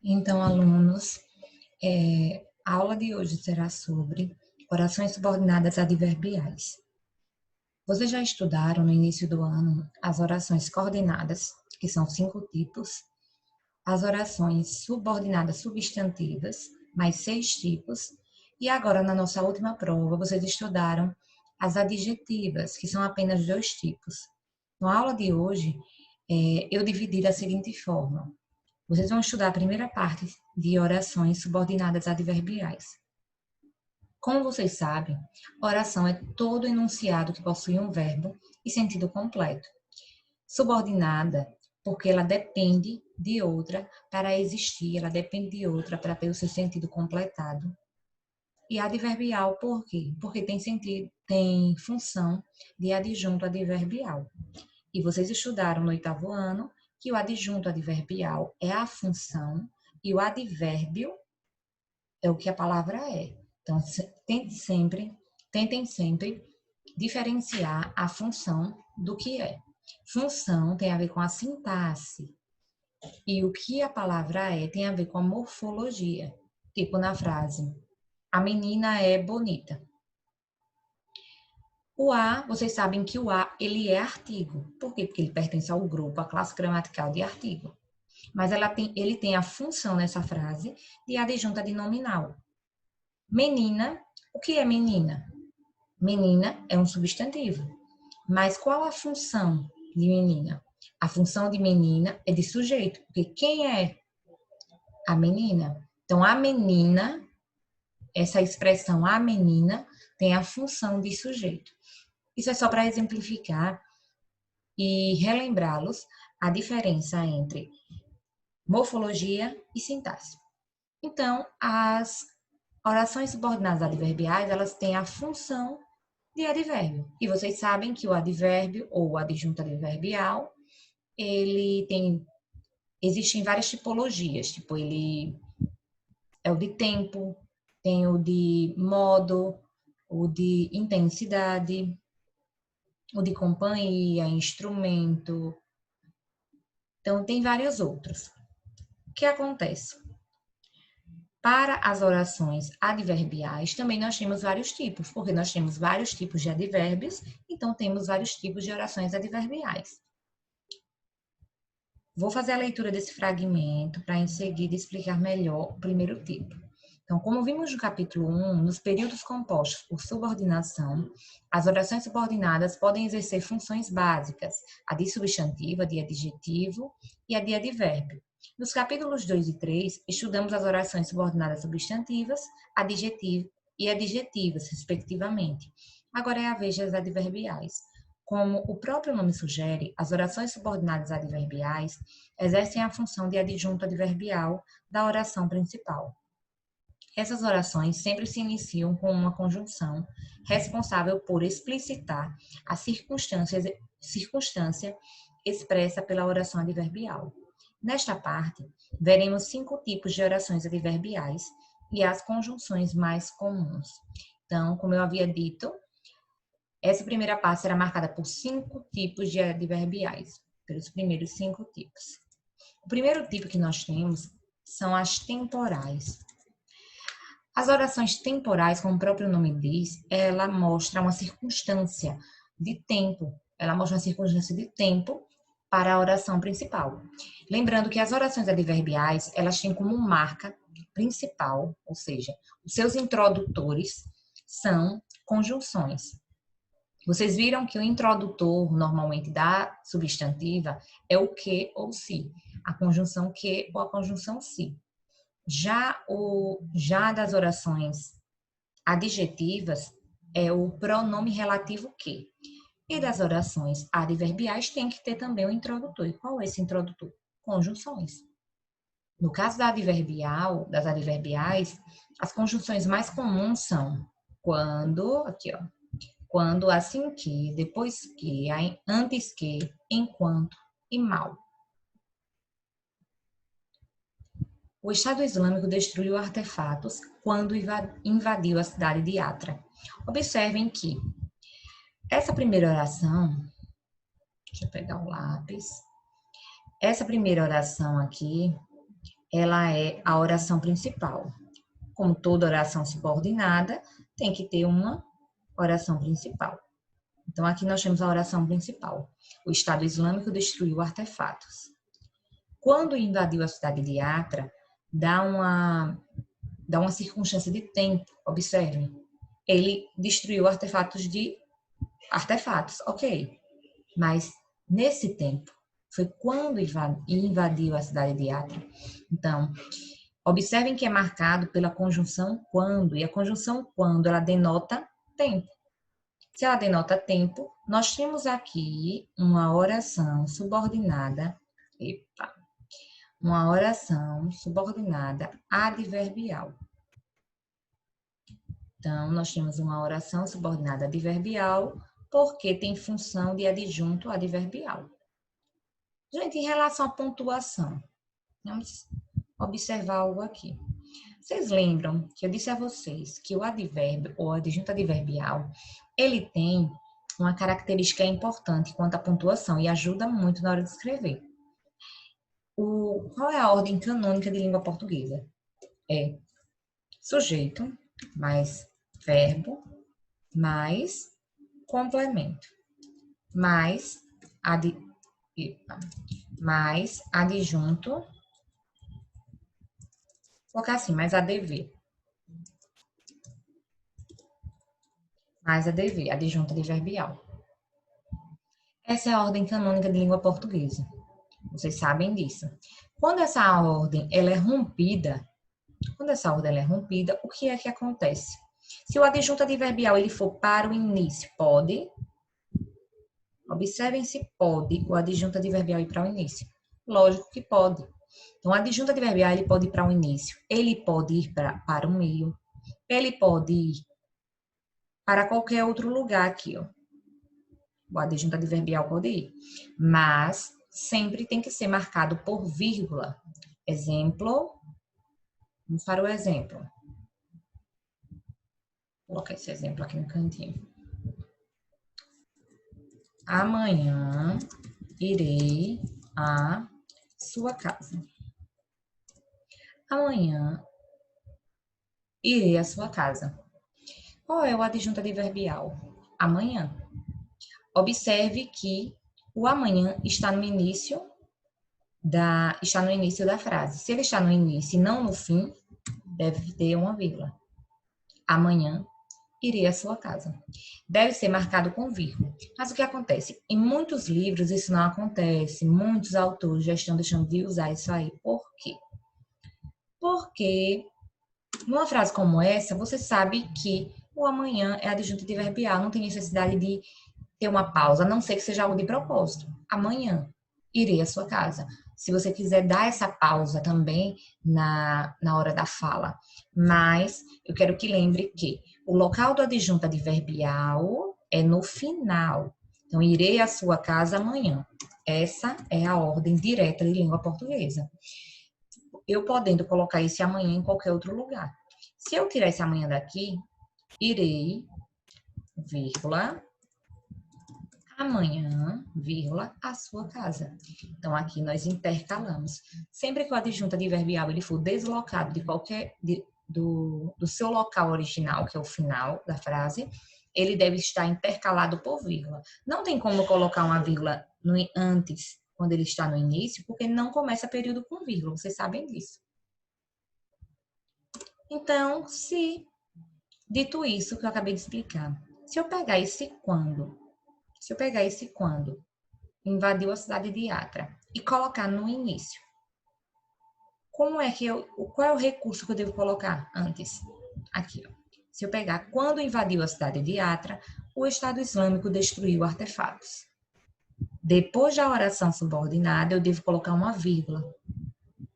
Então, alunos, a aula de hoje será sobre orações subordinadas adverbiais. Vocês já estudaram no início do ano as orações coordenadas, que são 5 tipos, as orações subordinadas substantivas, mais 6 tipos, e agora na nossa última prova vocês estudaram as adjetivas, que são apenas 2 tipos. Na aula de hoje, eu dividi da seguinte forma: vocês vão estudar a primeira parte de orações subordinadas adverbiais. Como vocês sabem, oração é todo enunciado que possui um verbo e sentido completo. Subordinada, porque ela depende de outra para existir, ela depende de outra para ter o seu sentido completado. E adverbial, por quê? Porque tem sentido, tem função de adjunto adverbial. E vocês estudaram no 8º ano que o adjunto adverbial é a função e o advérbio é o que a palavra é. Então, tentem sempre diferenciar a função do que é. Função tem a ver com a sintaxe e o que a palavra é tem a ver com a morfologia. Tipo na frase, a menina é bonita. O a, vocês sabem que o a, ele é artigo. Por quê? Porque ele pertence ao grupo, à classe gramatical de artigo. Mas ele tem a função nessa frase de adjunta de nominal. Menina, o que é menina? Menina é um substantivo. Mas qual a função de menina? A função de menina é de sujeito, porque quem é a menina? Então, a menina, essa expressão a menina, tem a função de sujeito. Isso é só para exemplificar e relembrá-los a diferença entre morfologia e sintaxe. Então, as orações subordinadas adverbiais, elas têm a função de advérbio. E vocês sabem que o advérbio ou o adjunto adverbial, existem várias tipologias, tipo, ele é o de tempo, tem o de modo, o de intensidade, o de companhia, instrumento. Então, tem vários outros. O que acontece? Para as orações adverbiais, também nós temos vários tipos, porque nós temos vários tipos de advérbios, então temos vários tipos de orações adverbiais. Vou fazer a leitura desse fragmento para em seguida explicar melhor o primeiro tipo. Então, como vimos no capítulo 1, nos períodos compostos por subordinação, as orações subordinadas podem exercer funções básicas, a de substantivo, a de adjetivo e a de advérbio. Nos capítulos 2 e 3, estudamos as orações subordinadas substantivas, adjetivo e adjetivas, respectivamente. Agora é a vez das adverbiais. Como o próprio nome sugere, as orações subordinadas adverbiais exercem a função de adjunto adverbial da oração principal. Essas orações sempre se iniciam com uma conjunção responsável por explicitar a circunstância expressa pela oração adverbial. Nesta parte, veremos 5 tipos de orações adverbiais e as conjunções mais comuns. Então, como eu havia dito, essa primeira parte será marcada por 5 tipos de adverbiais, pelos primeiros 5 tipos. O primeiro tipo que nós temos são as temporais. As orações temporais, como o próprio nome diz, ela mostra uma circunstância de tempo. Ela mostra uma circunstância de tempo para a oração principal. Lembrando que as orações adverbiais, elas têm como marca principal, ou seja, os seus introdutores são conjunções. Vocês viram que o introdutor, normalmente, da substantiva é o que ou se. A conjunção que ou a conjunção se. Já das orações adjetivas é o pronome relativo que. E das orações adverbiais tem que ter também o introdutor. E qual é esse introdutor? Conjunções. No caso das adverbiais, as conjunções mais comuns são quando, assim que, depois que, antes que, enquanto e mal. O Estado Islâmico destruiu artefatos quando invadiu a cidade de Atra. Observem que essa primeira oração, deixa eu pegar o lápis, essa primeira oração aqui, ela é a oração principal. Como toda oração subordinada, tem que ter uma oração principal. Então, aqui nós temos a oração principal. O Estado Islâmico destruiu artefatos. Quando invadiu a cidade de Acre, dá uma circunstância de tempo, observem. Ele destruiu artefatos, ok. Mas, nesse tempo, foi quando invadiu a cidade de Acre. Então, observem que é marcado pela conjunção quando, e a conjunção quando, ela denota tempo. Se ela denota tempo, nós temos aqui uma oração subordinada, uma oração subordinada adverbial. Então, nós temos uma oração subordinada adverbial porque tem função de adjunto adverbial. Gente, em relação à pontuação, vamos observar algo aqui. Vocês lembram que eu disse a vocês que o advérbio ou adjunto adverbial, ele tem uma característica importante quanto à pontuação e ajuda muito na hora de escrever. Qual é a ordem canônica de língua portuguesa? É sujeito, mais verbo, mais complemento, mais adjunto, vou colocar assim, mais ADV. Mais ADV, adjunto adverbial. Essa é a ordem canônica de língua portuguesa. Vocês sabem disso. Quando essa ordem ela é rompida, o que é que acontece? Se o adjunto adverbial ele for para o início, pode. Observem se pode o adjunto adverbial ir para o início. Lógico que pode. Então, o adjunto adverbial ele pode ir para o início, ele pode ir para o meio, ele pode ir para qualquer outro lugar aqui, ó. O adjunto adverbial pode ir, mas sempre tem que ser marcado por vírgula. Exemplo, vamos para o exemplo. Vou colocar esse exemplo aqui no cantinho. Amanhã irei à sua casa. Amanhã irei à sua casa. Qual é o adjunto adverbial? Amanhã. Observe que o amanhã está no início da frase. Se ele está no início e não no fim, deve ter uma vírgula. Amanhã irei à sua casa. Deve ser marcado com vírgula. Mas o que acontece? Em muitos livros isso não acontece. Muitos autores já estão deixando de usar isso aí. Por quê? Porque numa frase como essa, você sabe que o amanhã é adjunto adverbial, não tem necessidade de ter uma pausa, a não ser que seja algo de propósito. Amanhã irei à sua casa. Se você quiser dar essa pausa também na hora da fala. Mas eu quero que lembre que o local do adjunto adverbial é no final. Então, irei à sua casa amanhã. Essa é a ordem direta de língua portuguesa. Eu podendo colocar esse amanhã em qualquer outro lugar. Se eu tirar esse amanhã daqui, irei, vírgula, amanhã, vírgula, a sua casa. Então, aqui nós intercalamos. Sempre que o adjunto adverbial ele for deslocado do seu local original, que é o final da frase, ele deve estar intercalado por vírgula. Não tem como colocar uma vírgula antes, quando ele está no início, porque não começa período com vírgula, vocês sabem disso. Então, dito isso que eu acabei de explicar, se eu pegar esse quando, invadiu a cidade de Acre e colocar no início, qual é o recurso que eu devo colocar antes? Aqui, ó. Se eu pegar quando invadiu a cidade de Acre, o Estado Islâmico destruiu artefatos. Depois da oração subordinada, eu devo colocar uma vírgula.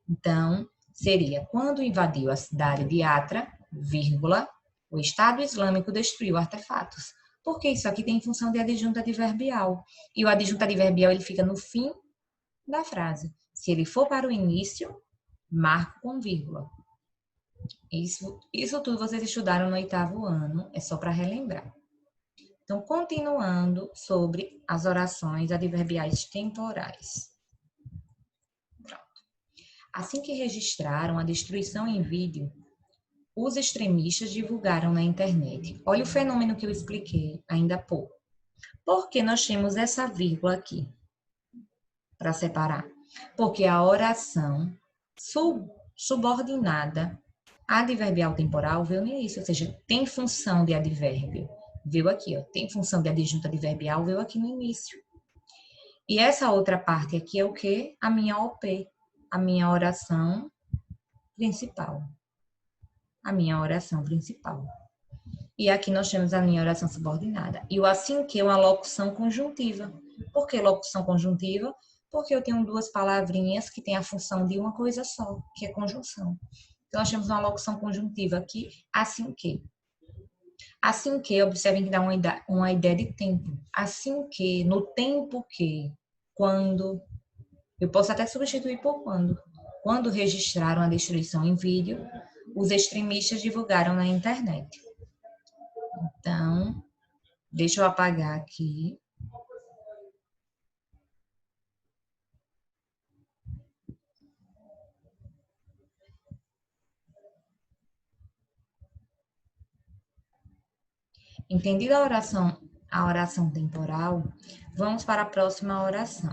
Então, seria quando invadiu a cidade de Acre, vírgula, o Estado Islâmico destruiu artefatos. Porque isso aqui tem função de adjunto adverbial. E o adjunto adverbial ele fica no fim da frase. Se ele for para o início, marco com vírgula. Isso tudo vocês estudaram no 8º ano, é só para relembrar. Então, continuando sobre as orações adverbiais temporais. Pronto. Assim que registraram a destruição em vídeo, os extremistas divulgaram na internet. Olha o fenômeno que eu expliquei ainda há pouco. Por que nós temos essa vírgula aqui para separar? Porque a oração subordinada adverbial temporal veio no início, ou seja, tem função de advérbio. Veio aqui, ó, tem função de adjunto adverbial, veio aqui no início. E essa outra parte aqui é o quê? A minha OP, a minha oração principal. A minha oração principal. E aqui nós temos a minha oração subordinada. E o assim que é uma locução conjuntiva. Por que locução conjuntiva? Porque eu tenho duas palavrinhas que têm a função de uma coisa só, que é conjunção. Então, nós temos uma locução conjuntiva aqui, assim que. Assim que, observem que dá uma ideia de tempo. Assim que, no tempo que, quando. Eu posso até substituir por quando. Quando registraram a destruição em vídeo, os extremistas divulgaram na internet. Então, deixa eu apagar aqui. Entendida a oração temporal, vamos para a próxima oração.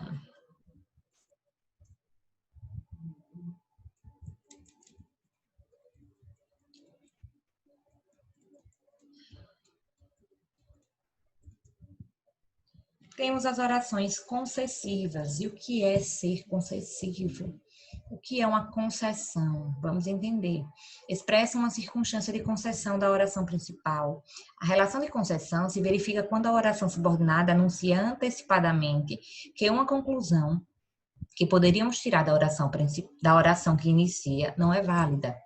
Temos as orações concessivas. E o que é ser concessivo? O que é uma concessão? Vamos entender. Expressa uma circunstância de concessão da oração principal. A relação de concessão se verifica quando a oração subordinada anuncia antecipadamente que uma conclusão que poderíamos tirar da oração que inicia não é válida.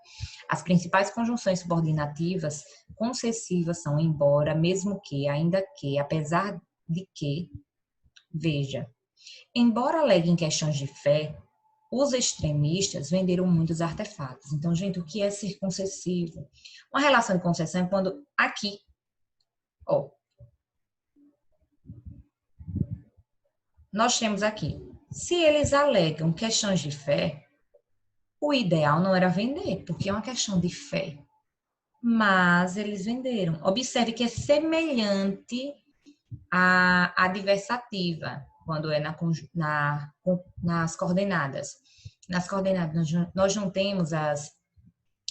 As principais conjunções subordinativas concessivas são embora, mesmo que, ainda que, apesar de que, veja, embora aleguem questões de fé, os extremistas venderam muitos artefatos. Então, gente, o que é ser concessivo? Uma relação de concessão é quando aqui, ó, nós temos aqui, se eles alegam questões de fé, o ideal não era vender, porque é uma questão de fé. Mas eles venderam. Observe que é semelhante à adversativa, quando é nas coordenadas. Nas coordenadas, nós não temos as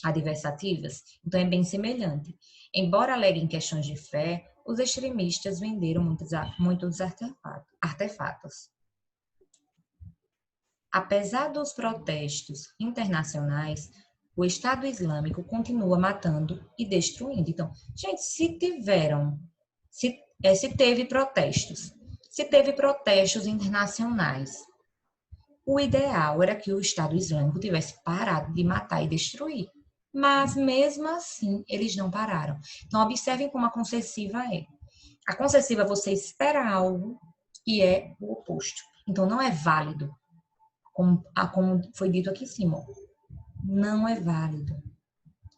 adversativas, então é bem semelhante. Embora aleguem questões de fé, os extremistas venderam muitos artefatos. Apesar dos protestos internacionais, o Estado Islâmico continua matando e destruindo. Então, gente, se teve protestos internacionais, o ideal era que o Estado Islâmico tivesse parado de matar e destruir. Mas, mesmo assim, eles não pararam. Então, observem como a concessiva é. A concessiva, você espera algo e é o oposto. Então, não é válido. Como foi dito aqui em cima. Não é válido.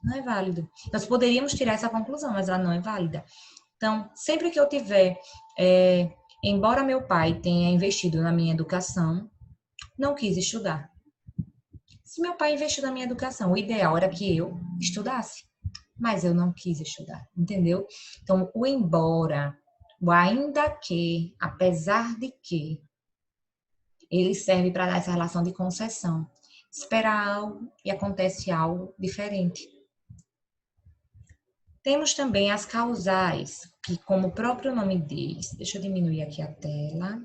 Não é válido. Nós poderíamos tirar essa conclusão, mas ela não é válida. Então, sempre que eu tiver, embora meu pai tenha investido na minha educação, não quis estudar. Se meu pai investiu na minha educação, o ideal era que eu estudasse, mas eu não quis estudar, entendeu? Então, o embora, o ainda que, apesar de que, ele serve para dar essa relação de concessão. Esperar algo e acontece algo diferente. Temos também as causais, que como o próprio nome diz, deixa eu diminuir aqui a tela,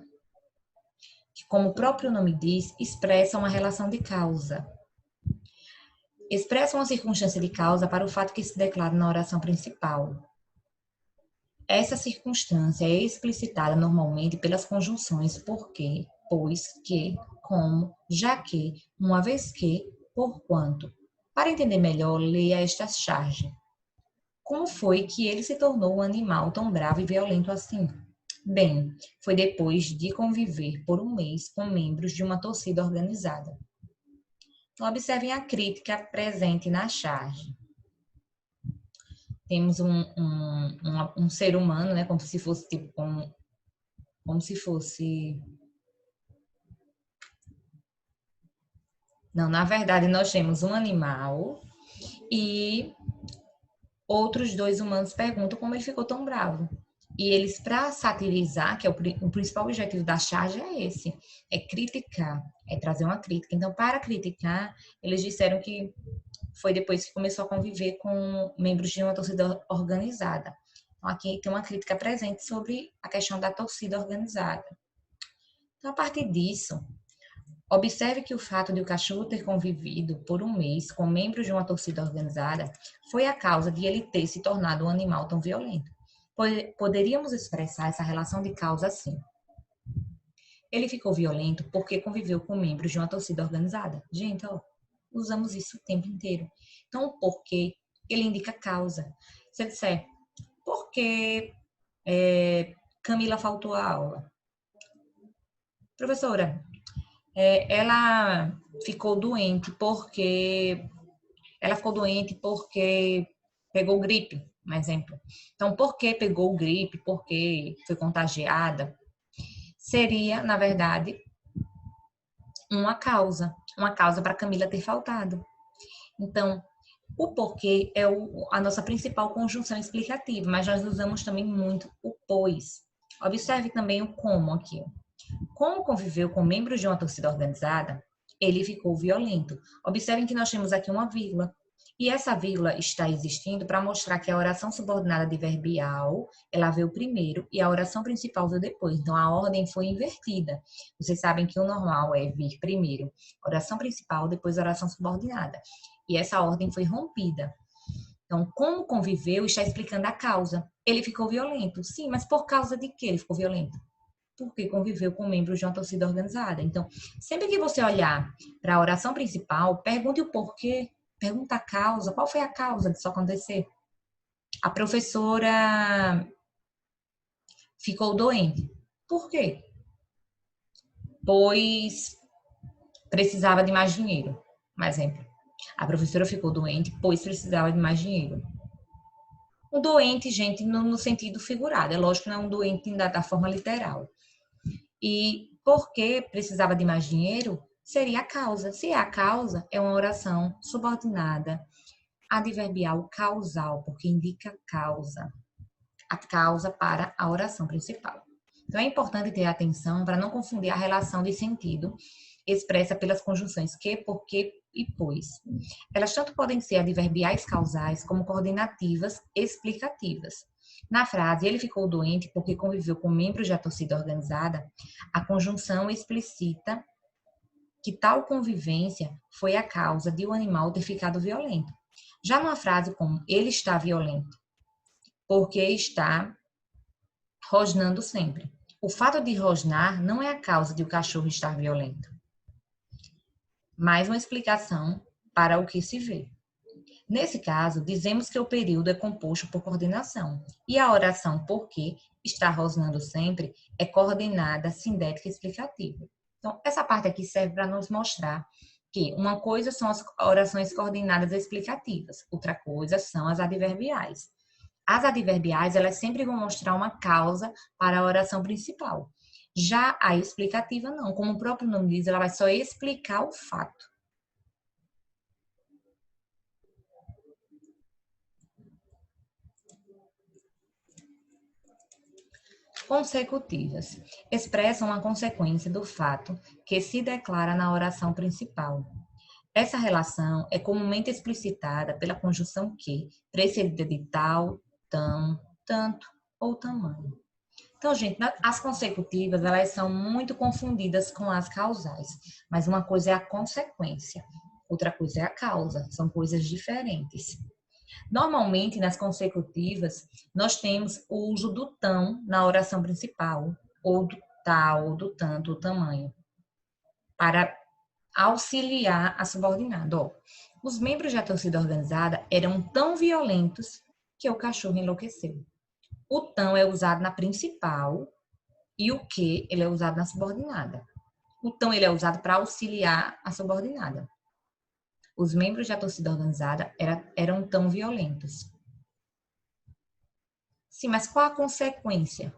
que como o próprio nome diz, expressam uma relação de causa. Expressam uma circunstância de causa para o fato que se declara na oração principal. Essa circunstância é explicitada normalmente pelas conjunções porque, pois, que, como, já que, uma vez que, porquanto. Para entender melhor, leia esta charge. Como foi que ele se tornou um animal tão bravo e violento assim? Bem, foi depois de conviver por um mês com membros de uma torcida organizada. Então, observem a crítica presente na charge. Temos um ser humano, né, como se fosse tipo como se fosse Não, na verdade, nós temos um animal e outros dois humanos perguntam como ele ficou tão bravo. E eles, para satirizar, que é o principal objetivo da charge é esse, é criticar, é trazer uma crítica. Então, para criticar, eles disseram que foi depois que começou a conviver com membros de uma torcida organizada. Então, aqui tem uma crítica presente sobre a questão da torcida organizada. Então, a partir disso, observe que o fato de o cachorro ter convivido por um mês com membros de uma torcida organizada foi a causa de ele ter se tornado um animal tão violento. Poderíamos expressar essa relação de causa assim. Ele ficou violento porque conviveu com membros de uma torcida organizada. Gente, ó, usamos isso o tempo inteiro. Então, o porquê, ele indica causa. Se eu disser, por que Camila faltou à aula? Professora, ela ficou doente porque pegou gripe, um exemplo. Então, por que pegou gripe? Porque foi contagiada? Seria, na verdade, uma causa para Camila ter faltado. Então, o porquê é a nossa principal conjunção explicativa, mas nós usamos também muito o pois. Observe também o como aqui. Como conviveu com membros de uma torcida organizada, ele ficou violento. Observem que nós temos aqui uma vírgula. E essa vírgula está existindo para mostrar que a oração subordinada adverbial, ela veio primeiro e a oração principal veio depois. Então, a ordem foi invertida. Vocês sabem que o normal é vir primeiro oração principal, depois oração subordinada. E essa ordem foi rompida. Então, como conviveu está explicando a causa. Ele ficou violento. Sim, mas por causa de que ele ficou violento? Porque conviveu com membros de uma torcida organizada. Então, sempre que você olhar para a oração principal, pergunte o porquê, pergunta a causa, qual foi a causa disso acontecer? A professora ficou doente. Por quê? Pois precisava de mais dinheiro. Um exemplo. A professora ficou doente, pois precisava de mais dinheiro. Um doente, gente, no sentido figurado. É lógico que não é um doente da forma literal. E porque precisava de mais dinheiro, seria a causa. Se é a causa, é uma oração subordinada, adverbial causal, porque indica causa. A causa para a oração principal. Então, é importante ter atenção para não confundir a relação de sentido expressa pelas conjunções que, porque e pois. Elas tanto podem ser adverbiais causais como coordenativas explicativas. Na frase, ele ficou doente porque conviveu com membros da torcida organizada, a conjunção explicita que tal convivência foi a causa de o animal ter ficado violento. Já numa frase como ele está violento, porque está rosnando sempre. O fato de rosnar não é a causa de o cachorro estar violento. Mais uma explicação para o que se vê. Nesse caso, dizemos que o período é composto por coordenação e a oração porque está rosnando sempre é coordenada sindética explicativa. Então, essa parte aqui serve para nos mostrar que uma coisa são as orações coordenadas explicativas, outra coisa são as adverbiais. As adverbiais, elas sempre vão mostrar uma causa para a oração principal. Já a explicativa, não. Como o próprio nome diz, ela vai só explicar o fato. Consecutivas. Expressam a consequência do fato que se declara na oração principal. Essa relação é comumente explicitada pela conjunção que, precedida de tal, tão, tanto ou tamanho. Então, gente, as consecutivas, elas são muito confundidas com as causais, mas uma coisa é a consequência, outra coisa é a causa, são coisas diferentes. Normalmente, nas consecutivas, nós temos o uso do tão na oração principal, ou do tal, ou do tanto, ou tamanho, para auxiliar a subordinada. Ó, os membros da torcida organizada eram tão violentos que o cachorro enlouqueceu. O tão é usado na principal e o que ele é usado na subordinada. O tão ele é usado para auxiliar a subordinada. Os membros da torcida organizada eram tão violentos. Sim, mas qual a consequência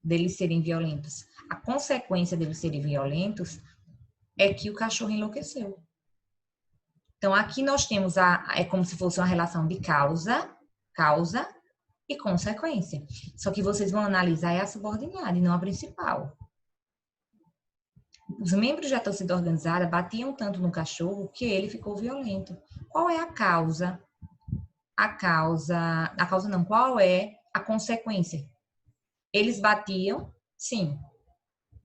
deles serem violentos? A consequência deles serem violentos é que o cachorro enlouqueceu. Então, aqui nós temos é como se fosse uma relação de causa e consequência. Só que vocês vão analisar a subordinada e não a principal. Os membros da torcida organizada batiam tanto no cachorro que ele ficou violento. Qual é a causa? Qual é a consequência? Eles batiam, sim.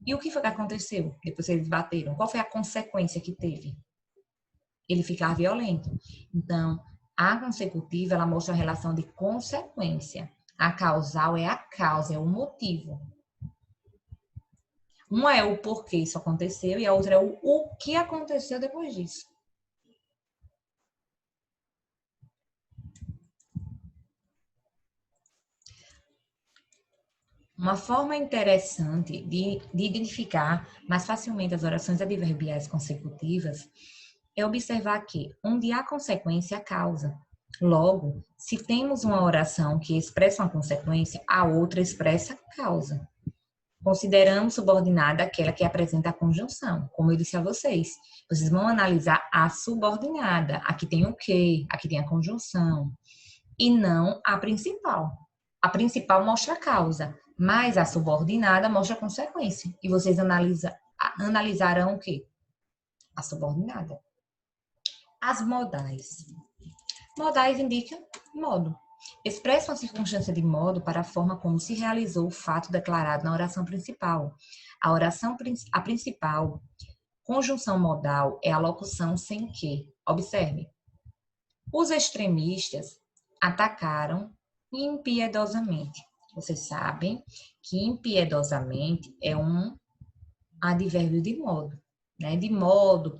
E o que foi que aconteceu depois que eles bateram? Qual foi a consequência que teve? Ele ficar violento. Então, a consecutiva, ela mostra a relação de consequência. A causal é a causa, é o motivo. Uma é o porquê isso aconteceu e a outra é o que aconteceu depois disso. Uma forma interessante de identificar mais facilmente as orações adverbiais consecutivas é observar que onde há consequência, há causa. Logo, se temos uma oração que expressa uma consequência, a outra expressa causa. Consideramos subordinada aquela que apresenta a conjunção, como eu disse a vocês. Vocês vão analisar a subordinada. Aqui tem o que, aqui tem a conjunção. E não a principal. A principal mostra a causa, mas a subordinada mostra a consequência. E vocês analisarão o quê? A subordinada. As modais. Modais indicam modo. Expressam a circunstância de modo para a forma como se realizou o fato declarado na oração principal. A principal conjunção modal é a locução sem que. Observe. Os extremistas atacaram impiedosamente. Vocês sabem que impiedosamente é um advérbio de modo, né? De modo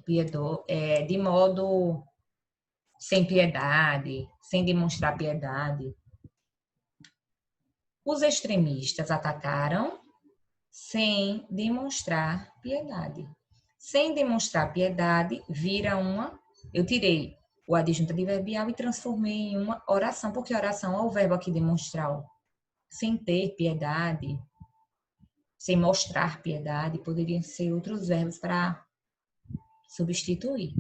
sem piedade, sem demonstrar piedade. Os extremistas atacaram sem demonstrar piedade. Sem demonstrar piedade vira eu tirei o adjunto adverbial e transformei em uma oração, porque oração é o verbo aqui demonstrar. Sem ter piedade, sem mostrar piedade, poderiam ser outros verbos para substituir.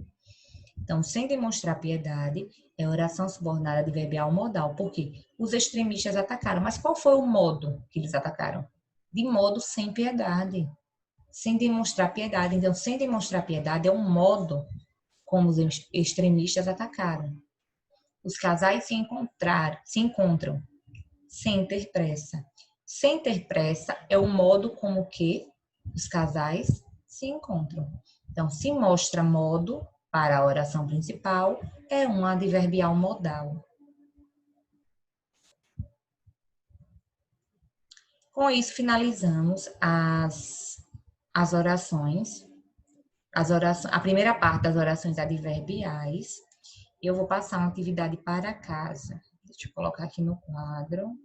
Então, sem demonstrar piedade, é oração subordinada adverbial modal. Por quê? Os extremistas atacaram. Mas qual foi o modo que eles atacaram? De modo sem piedade. Sem demonstrar piedade. Então, sem demonstrar piedade é um modo como os extremistas atacaram. Os casais se encontram sem ter pressa. Sem ter pressa é o modo como que os casais se encontram. Então, se mostra modo para a oração principal, é um adverbial modal. Com isso, finalizamos as orações. A primeira parte das orações adverbiais. Eu vou passar uma atividade para casa. Deixa eu colocar aqui no quadro.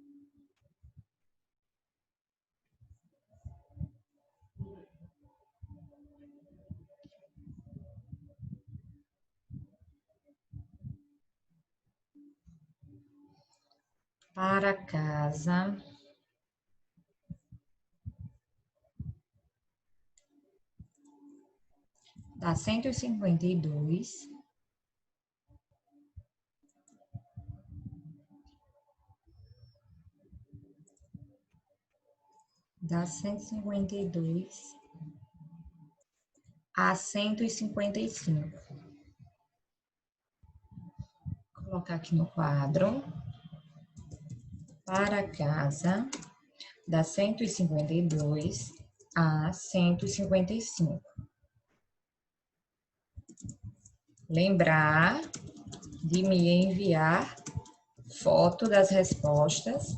Para casa. Dá 152. Dá 152 a 155. Vou colocar aqui no quadro. Para casa, dá 152 a 155. Lembrar de me enviar foto das respostas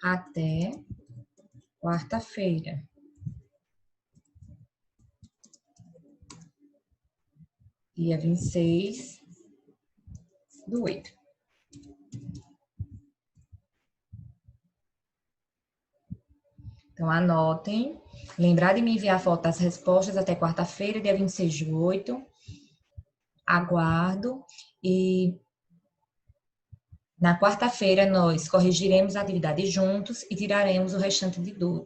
até quarta-feira. Dia 26/8. Então, anotem. Lembrar de me enviar foto das respostas até quarta-feira, dia 26/8. Aguardo. E na quarta-feira nós corrigiremos a atividade juntos e tiraremos o restante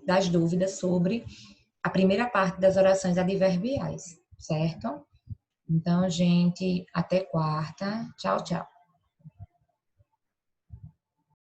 das dúvidas sobre a primeira parte das orações adverbiais, certo? Então, gente, até quarta. Tchau, tchau.